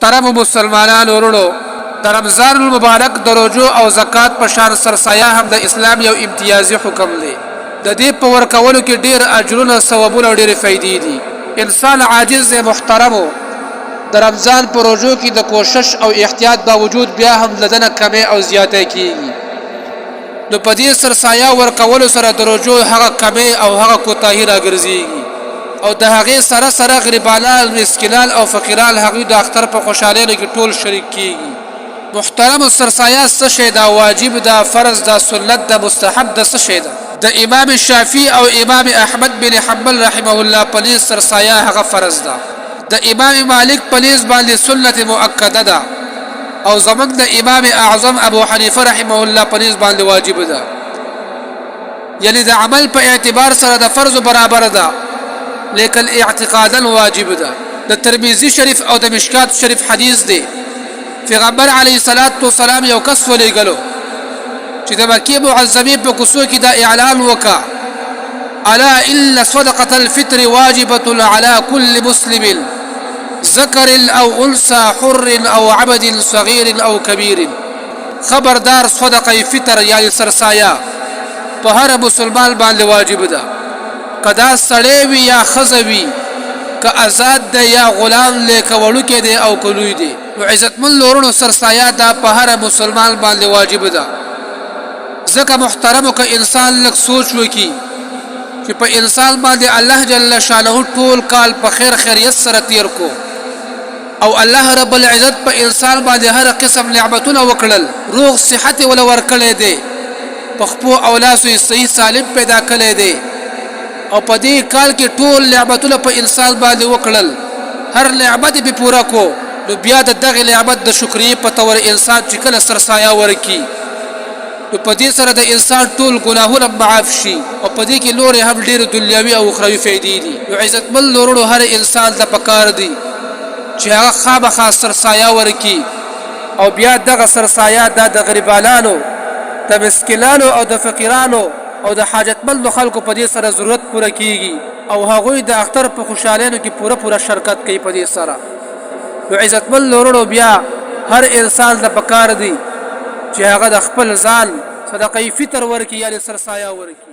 محترم مسلمانانو ورونو د رمضان المبارک د روزو او زکات په شان سرسایه هم د اسلام یو امتیازي حکم دی. د دې په ورکولو کې ډېر اجرونه، ثوابونه او ډېرې فایدې دي. انسان عاجز دی محترمو، د رمضان په روزو کې د کوشش او احتیاط باوجود بیا هم لدنه کمې او زیاتې کیږي. نو په دې سرسایه ورکولو سره د روزو هغه کمې او هغه کوتاهي راګرځېږي او د هغې سره سره غریبانان، مسکینان او فقیران هغوی د اختر په خوشحالۍ کې ټول شریک کیږي. محترم سرسایه څه شی ده؟ واجب ده، فرض ده، سنت ده، مستحب ده؟ څه شی ده؟ د امام شافعي او امام احمد بن حنبل رحمه الله په لیز سرسایه هغه فرض ده. د امام مالک په لیز باندې سنت مؤکده ده او زمونږ د امام اعظم ابو حنیفه رحمه الله په لیز باندې واجب ده. یعنی د عمل په اعتبار سره د فرض برابر ده لیکن اعتقادا واجب ده. د ترمذی شریف او د مشکات شریف حدیث دی، پیغمبر علیه الصلاۃ والسلام یو کس ولېږلو چې د مکې معظمې په کوڅو کې دا اعلان وکړه: الا ان صدقه الفطر واجبه على كل مسلم ذكر او انثى حر او عبد صغير او كبير. خبردار صدقه فطر یعنی سرسایه په هر مسلمان باندې واجب ده، کدا سړی وي یا ښځه وي، که آزاد ده یا غلام دی، که وړوکی دی او که لوی دی. نو عزتمند ورونو سرسایه دا په هر مسلمان باندې واجب ده. ځکه محترمو که انسان لږ سوچ وکړي چې په انسان باندې الله جل شانه ټول کال په خیر خیریت سره تیر کو او الله رب العزت په انسان باندې هر قسم نعمتونه وکړل، روغ صحت ولا ورکړی دی، په خپو او لاسو یې صحیح سالم پیدا کړی دی او په دې کال کې ټول نعمتونه په انسان باندې وکړل، هر نعمت به پورا کو، نو بیا د دغه نعمت د شکرې په تور انسان چې کله سرسایه ورکړي نو په دې سره د انسان ټول ګناهونه معاف شي او په دې کې نورې هم ډېرې دنیاوي او اخروي فایدې دي. نو عزتمند ورونو هر انسان ته پکار دی چې هغه خامخا سرسایه ورکړي او بیا دغه سرسایه دا د غریبانانو، د مسکینانو او د فقیرانو او د حاجتمندو خلکو په دې سره ضرورت پوره کیږي او هغوی د اختر په خوشحالینو کې پوره شرکت کوي په دې سره. نو عزتمند ورونو بیا هر انسان ته پکار دی چې هغه د خپل ځان صدقه فطر ورکړي یعنی سرسایه ورکړي.